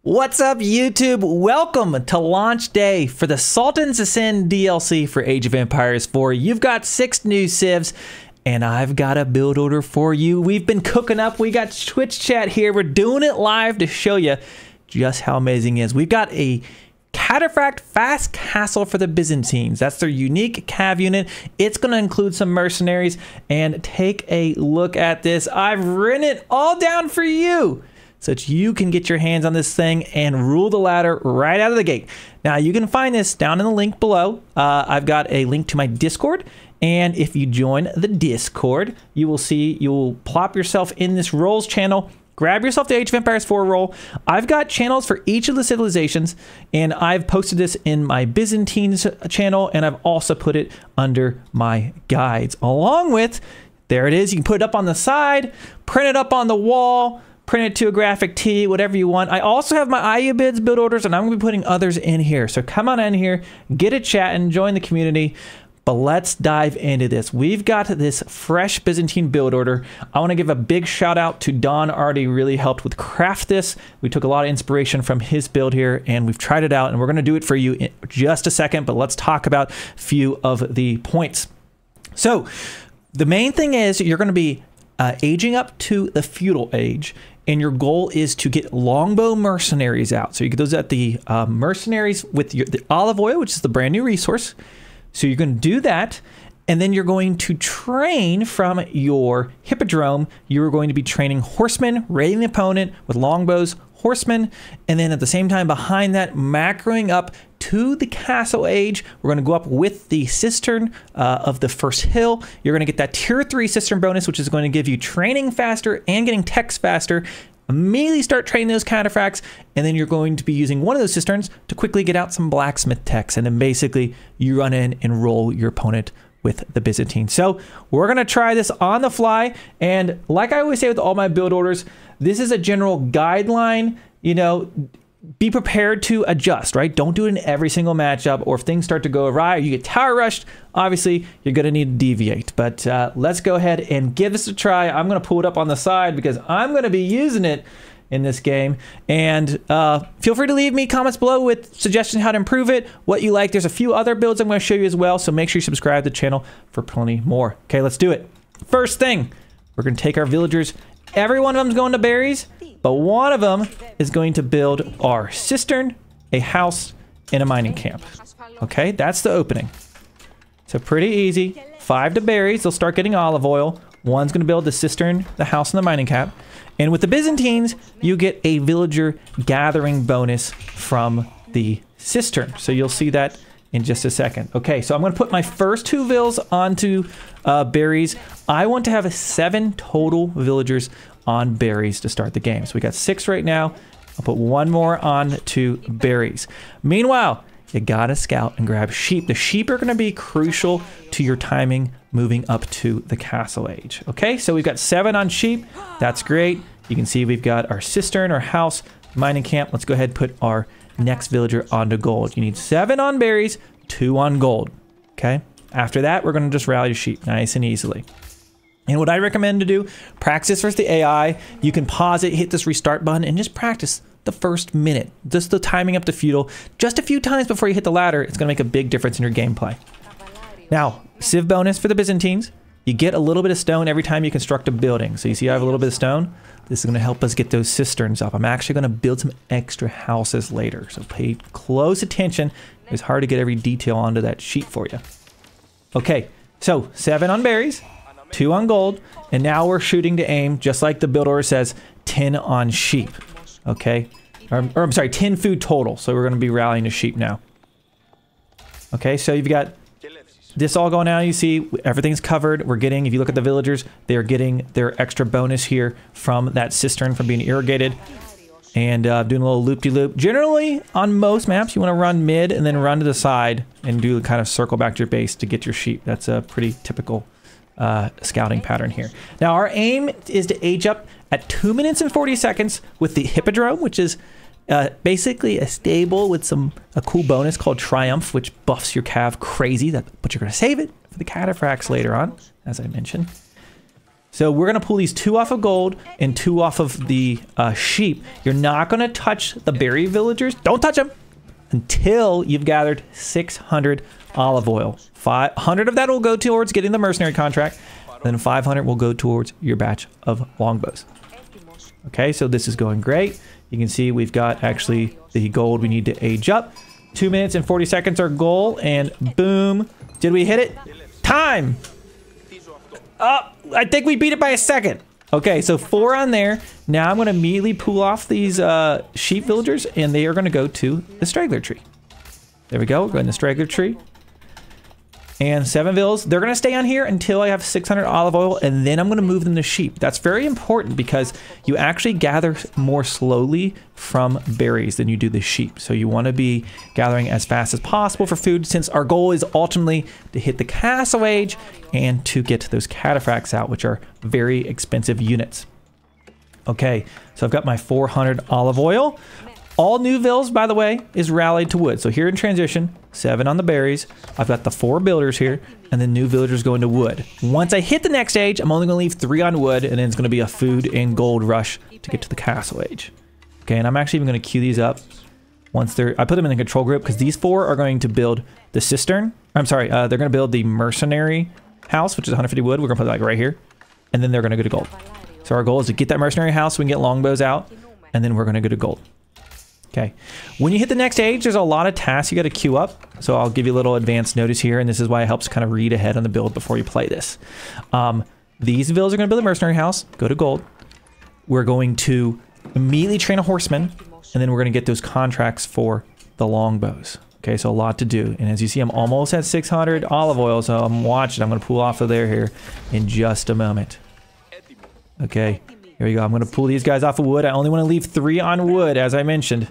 What's up, YouTube? Welcome to launch day for the Sultans Ascend DLC for Age of Empires 4. You've got 6 new civs, and I've got a build order for you. We've been cooking up. We got Twitch chat here. We're doing it live to show you just how amazing it is. We've got a Cataphract fast castle for the Byzantines. That's their unique cav unit. It's going to include some mercenaries, and take a look at this. I've written it all down for you, so that you can get your hands on this thing and rule the ladder right out of the gate. Now, you can find this down in the link below. I've got a link to my Discord, and if you join the Discord, you will see, you'll plop yourself in this roles channel, grab yourself the Age of Empires 4 role. I've got channels for each of the civilizations, and I've posted this in my Byzantines channel, and I've also put it under my guides, along with, there it is, you can put it up on the side, print it up on the wall, print it to a graphic tee, whatever you want. I also have my IU bids build orders, and I'm going to be putting others in here. So come on in here, get a chat, and join the community. But let's dive into this. We've got this fresh Byzantine build order. I want to give a big shout out to Don. Already really helped with craft this. We took a lot of inspiration from his build here, and we've tried it out, and we're going to do it for you in just a second. But let's talk about a few of the points. So the main thing is you're going to be aging up to the feudal age, and your goal is to get longbow mercenaries out. So you get those at the mercenaries with the olive oil, which is the brand new resource. So you're going to do that, and then you're going to train from your hippodrome. You're going to be training horsemen, raiding the opponent with longbows, horsemen, and then at the same time behind that, macroing up to the castle age. We're going to go up with the cistern of the first hill. You're going to get that tier 3 cistern bonus, which is going to give you training faster and getting techs faster. Immediately start training those cataphracts, and then you're going to be using one of those cisterns to quickly get out some blacksmith techs, and then basically you run in and roll your opponent with the Byzantine. So we're going to try this on the fly, and like I always say with all my build orders, this is a general guideline. You know, be prepared to adjust, right? Don't do it in every single matchup, or if things start to go awry or you get tower rushed, obviously you're going to need to deviate. But let's go ahead and give this a try. I'm going to pull it up on the side because I'm going to be using it in this game. And feel free to leave me comments below with suggestions how to improve it, what you like. There's a few other builds I'm going to show you as well, so make sure you subscribe to the channel for plenty more. Okay, let's do it. First thing, we're going to take our villagers. Every one of them is going to berries, but one of them is going to build our cistern, a house, and a mining camp. Okay, that's the opening. So pretty easy. 5 to berries, they'll start getting olive oil. One's going to build the cistern, the house, and the mining camp. And with the Byzantines, you get a villager gathering bonus from the cistern. So you'll see that in just a second. Okay, so I'm going to put my first 2 vills onto berries. I want to have 7 total villagers on berries to start the game. So we got 6 right now. I'll put 1 more on to berries. Meanwhile, you gotta scout and grab sheep. The sheep are gonna be crucial to your timing moving up to the castle age. Okay, so we've got 7 on sheep. That's great. You can see we've got our cistern, our house, mining camp. Let's go ahead and put our next villager onto gold. You need 7 on berries, 2 on gold. Okay, after that, we're gonna just rally your sheep nice and easily. And what I recommend to do, practice versus the AI. You can pause it, hit this restart button, and just practice the first minute. Just the timing up to feudal. Just a few times before you hit the ladder, it's going to make a big difference in your gameplay. Now, civ bonus for the Byzantines. You get a little bit of stone every time you construct a building. So you see I have a little bit of stone. This is going to help us get those cisterns up. I'm actually going to build some extra houses later. So pay close attention. It's hard to get every detail onto that sheet for you. Okay, so 7 on berries. 2 on gold, and now we're shooting to aim, just like the build order says, 10 on sheep. Okay, or I'm sorry, 10 food total. So we're going to be rallying the sheep now. Okay, so you've got this all going out. You see everything's covered. We're getting, if you look at the villagers, they're getting their extra bonus here from that cistern from being irrigated, and doing a little loop-de-loop. Generally, on most maps, you want to run mid and then run to the side and do kind of circle back to your base to get your sheep. That's a pretty typical scouting pattern here. Now our aim is to age up at 2 minutes and 40 seconds with the hippodrome, which is basically a stable with a cool bonus called Triumph, which buffs your cav crazy. But you're going to save it for the cataphracts later on, as I mentioned. So we're going to pull these 2 off of gold and 2 off of the sheep. You're not going to touch the berry villagers. Don't touch them until you've gathered 600 olive oil. 500 of that will go towards getting the mercenary contract. Then 500 will go towards your batch of longbows. Okay, so this is going great. You can see we've got actually the gold we need to age up. 2 minutes and 40 seconds our goal, and boom. Did we hit it? Time! I think we beat it by a second. Okay, so 4 on there. Now I'm going to immediately pull off these sheep villagers, and they are going to go to the straggler tree. There we go. We're going to the straggler tree. And 7 vills. They're going to stay on here until I have 600 olive oil, and then I'm going to move them to sheep. That's very important because you actually gather more slowly from berries than you do the sheep. So you want to be gathering as fast as possible for food, since our goal is ultimately to hit the castle age and to get those cataphracts out, which are very expensive units. Okay, so I've got my 400 olive oil. All new vills, by the way, is rallied to wood. So here in transition, 7 on the berries. I've got the 4 builders here, and then new villagers going to wood. Once I hit the next age, I'm only going to leave 3 on wood, and then it's going to be a food and gold rush to get to the castle age. Okay, and I'm actually even going to queue these up. Once I put them in the control group because these 4 are going to build the cistern. I'm sorry, they're going to build the mercenary house, which is 150 wood. We're going to put it like right here, and then they're going to go to gold. So our goal is to get that mercenary house so we can get longbows out, and then we're going to go to gold. Okay, when you hit the next age, there's a lot of tasks you got to queue up. So I'll give you a little advanced notice here, and this is why it helps kind of read ahead on the build before you play this. These villas are going to build a mercenary house, go to gold. We're going to immediately train a horseman, and then we're going to get those contracts for the longbows. Okay, so a lot to do. And as you see, I'm almost at 600 olive oil, so I'm watching. I'm going to pull off of there here in just a moment. Okay. Here we go. I'm going to pull these guys off of wood. I only want to leave 3 on wood, as I mentioned.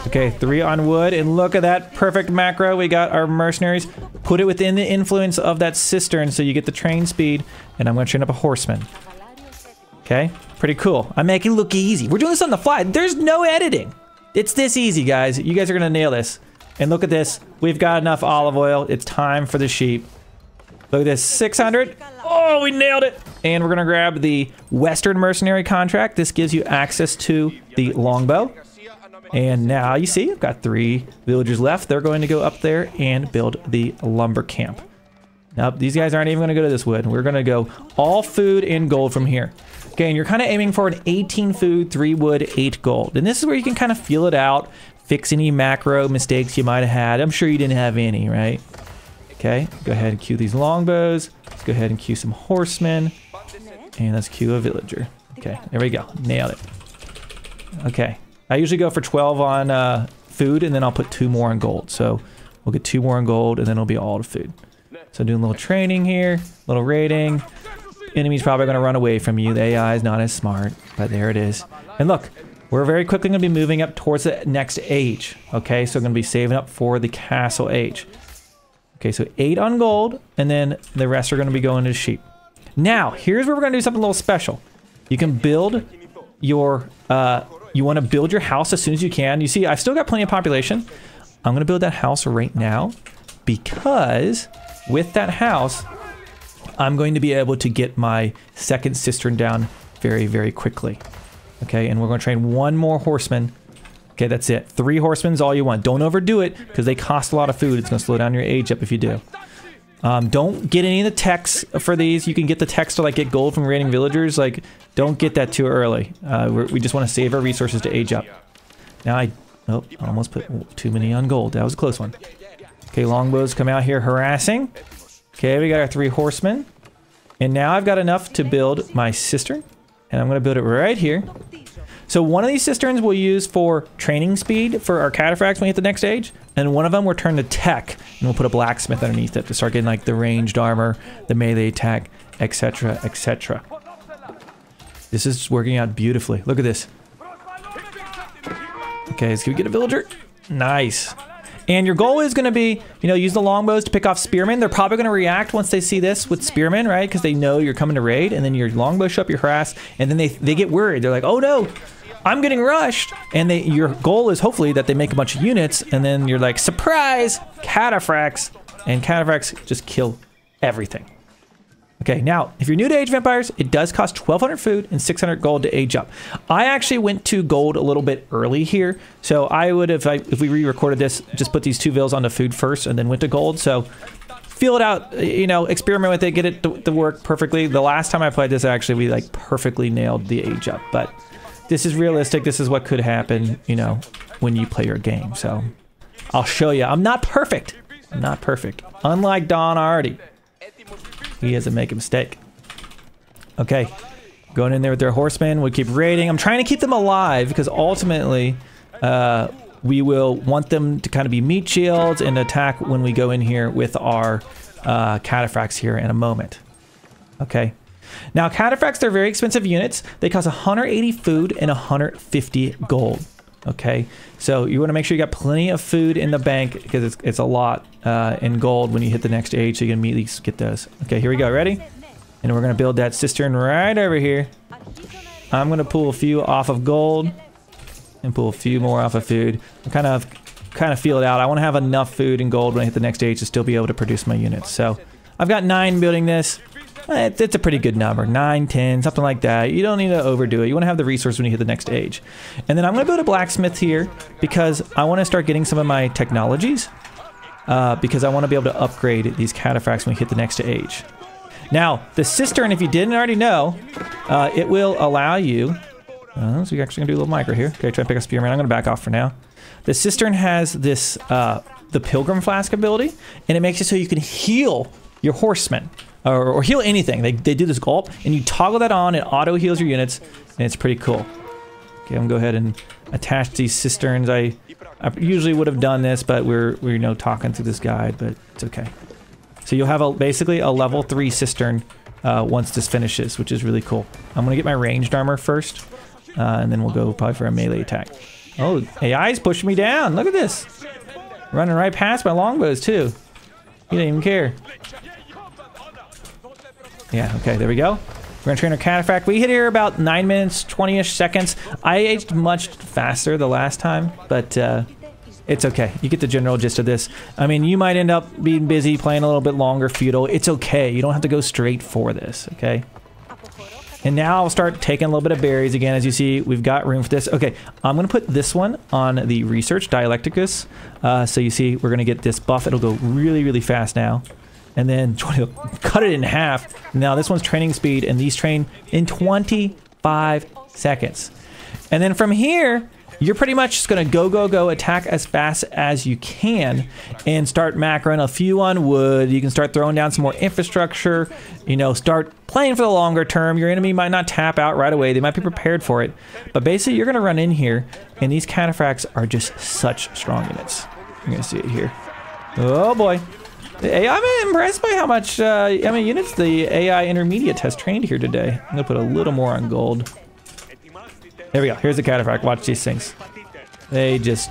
Okay, 3 on wood. And look at that perfect macro. We got our mercenaries. Put it within the influence of that cistern so you get the train speed. And I'm going to train up a horseman. Okay, pretty cool. I make it look easy. We're doing this on the fly. There's no editing. It's this easy, guys. You guys are going to nail this. And look at this. We've got enough olive oil. It's time for the sheep. Look at this, 600. Oh, we nailed it. And we're going to grab the Western Mercenary contract. This gives you access to the longbow. And now you see, I've got 3 villagers left. They're going to go up there and build the lumber camp. Now, these guys aren't even going to go to this wood. We're going to go all food and gold from here. Okay, and you're kind of aiming for an 18 food, 3 wood, 8 gold. And this is where you can kind of feel it out, fix any macro mistakes you might have had. I'm sure you didn't have any, right? Okay, go ahead and queue these longbows. Let's go ahead and queue some horsemen. And let's queue a villager. Okay, there we go. Nailed it. Okay, I usually go for 12 on food, and then I'll put 2 more on gold. So we'll get 2 more on gold, and then it'll be all to food. So doing a little training here, little raiding. Enemy's probably going to run away from you. The AI is not as smart, but there it is. And look, we're very quickly going to be moving up towards the next age. Okay, so we're going to be saving up for the castle age. Okay, so 8 on gold, and then the rest are going to be going to sheep. Now, here's where we're going to do something a little special. You can build your, you want to build your house as soon as you can. You see, I've still got plenty of population. I'm going to build that house right now because with that house, I'm going to be able to get my second cistern down very, very quickly. Okay, and we're going to train 1 more horseman. Okay, that's it. 3 horsemen is all you want. Don't overdo it because they cost a lot of food. It's going to slow down your age up if you do. Don't get any of the techs for these. You can get the techs to like get gold from raiding villagers. Like, don't get that too early. We just want to save our resources to age up. Now I almost put too many on gold. That was a close one. Okay, longbows come out here harassing. Okay, we got our 3 horsemen. And now I've got enough to build my cistern. And I'm going to build it right here. So one of these cisterns we'll use for training speed for our cataphracts when we hit the next stage. And one of them we'll turn to tech. And we'll put a blacksmith underneath it to start getting like the ranged armor, the melee attack, etc, etc. This is working out beautifully. Look at this. Okay, so can we get a villager? Nice. And your goal is going to be, you know, use the longbows to pick off spearmen. They're probably going to react once they see this with spearmen, right? Because they know you're coming to raid. And then your longbows show up, you harass. And then they get worried. They're like, oh no, I'm getting rushed. And your goal is hopefully that they make a bunch of units. And then you're like, surprise, cataphracts. And cataphracts just kill everything. Okay, now, if you're new to Age of Empires, it does cost 1,200 food and 600 gold to age up. I actually went to gold a little bit early here, so I would have, if we re-recorded this, just put these 2 vills onto food first and then went to gold. So feel it out, you know, experiment with it, get it to work perfectly. The last time I played this, actually, we like perfectly nailed the age up, but this is realistic. This is what could happen, you know, when you play your game. So I'll show you. I'm not perfect. I'm not perfect. Unlike Don already. He doesn't make a mistake. Okay, going in there with their horsemen. We keep raiding. I'm trying to keep them alive because ultimately we will want them to kind of be meat shields and attack when we go in here with our Cataphracts here in a moment. Okay. Now, Cataphracts, they're very expensive units. They cost 180 food and 150 gold. Okay, so you want to make sure you got plenty of food in the bank because it's a lot in gold when you hit the next age, so you can immediately get those. Okay, here we go. Ready? And we're going to build that cistern right over here. I'm going to pull a few off of gold and pull a few more off of food. I'm kind of feel it out. I want to have enough food and gold when I hit the next age to still be able to produce my units. So I've got 9 building this. It's a pretty good number, 9, 10, something like that. You don't need to overdo it. You want to have the resource when you hit the next age. And then I'm going to build a blacksmith here because I want to start getting some of my technologies because I want to be able to upgrade these cataphracts when we hit the next age. Now, the cistern, if you didn't already know, it will allow you... so you're actually going to do a little micro here. Okay, try to pick up spearman. I'm going to back off for now. The cistern has this, the pilgrim flask ability, and it makes it so you can heal your horsemen. Or heal anything. They do this gulp, and you toggle that on, it auto heals your units, and it's pretty cool. Okay, I'm gonna go ahead and attach these cisterns. I usually would have done this, but we're you know, talking through this guide, but it's okay. So you'll have basically a level 3 cistern once this finishes, which is really cool. I'm gonna get my ranged armor first, and then we'll go probably for a melee attack. Oh, AI's pushing me down. Look at this. Running right past my longbows too. He didn't even care. Yeah, okay, there we go. We're gonna train our Cataphract. We hit here about 9 minutes, 20-ish seconds. I aged much faster the last time, but it's okay. You get the general gist of this. I mean, you might end up being busy, playing a little bit longer feudal. It's okay. You don't have to go straight for this, okay? And now I'll start taking a little bit of berries again. As you see, we've got room for this. Okay, I'm gonna put this one on the research, Dialecticus. So you see, we're gonna get this buff. It'll go really, really fast now. And then cut it in half. Now this one's training speed, and these train in 25 seconds. And then from here, you're pretty much just gonna go, attack as fast as you can, and start macroing a few on wood. You can start throwing down some more infrastructure, you know, start playing for the longer term. Your enemy might not tap out right away. They might be prepared for it. But basically, you're gonna run in here, and these Cataphracts are just such strong units. You're gonna see it here. Oh boy. I'm impressed by how much, how many units the AI Intermediate has trained here today. I'm gonna put a little more on gold. There we go. Here's the Cataphract. Watch these things. They just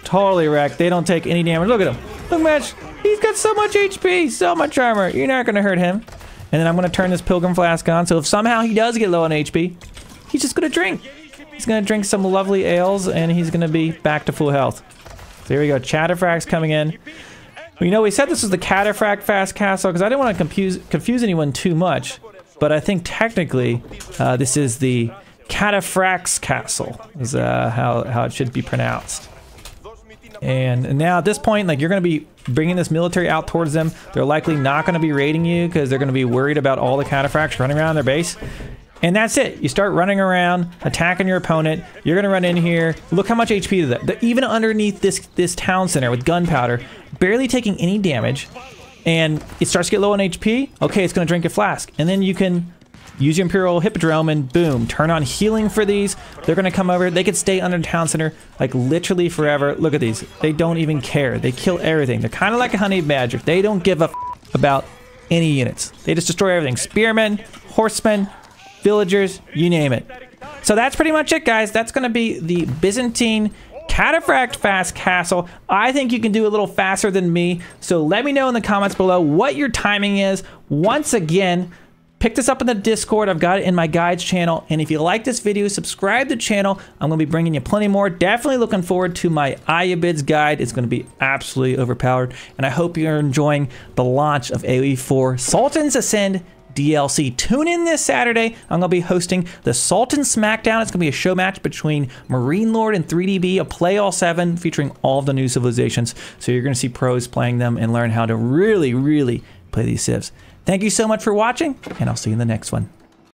totally wreck. They don't take any damage. Look at him. Look, Match. He's got so much HP, so much armor. You're not gonna hurt him. And then I'm gonna turn this Pilgrim Flask on, so if somehow he does get low on HP, he's just gonna drink. He's gonna drink some lovely ales, and he's gonna be back to full health. So here we go. Cataphracts coming in. Well, you know, we said this was the Cataphract Fast Castle because I didn't want to confuse anyone too much, but I think technically this is the Cataphract's Castle, is how it should be pronounced. And now at this point, like, you're going to be bringing this military out towards them. They're likely not going to be raiding you because they're going to be worried about all the Cataphracts running around their base. And that's it. You start running around, attacking your opponent. You're gonna run in here. Look how much HP to that. Even underneath this town center with gunpowder, barely taking any damage. And it starts to get low on HP. Okay, it's gonna drink a flask. And then you can use your Imperial Hippodrome and boom, turn on healing for these. They're gonna come over. They could stay under town center like literally forever. Look at these. They don't even care. They kill everything. They're kind of like a honey badger. They don't give a f about any units. They just destroy everything. Spearmen, horsemen, villagers, you name it. So that's pretty much it, guys. That's going to be the Byzantine Cataphract Fast Castle. I think you can do a little faster than me. So let me know in the comments below what your timing is. Once again, pick this up in the Discord. I've got it in my guides channel. And if you like this video, subscribe to the channel. I'm going to be bringing you plenty more. Definitely looking forward to my Ayabids guide. It's going to be absolutely overpowered. And I hope you're enjoying the launch of AoE4 Sultans Ascend DLC. Tune in this Saturday. I'm going to be hosting the Sultans SmackDown. It's going to be a show match between Marine Lord and 3DB, a play all 7 featuring all of the new civilizations. So you're going to see pros playing them and learn how to really, really play these civs. Thank you so much for watching, and I'll see you in the next one.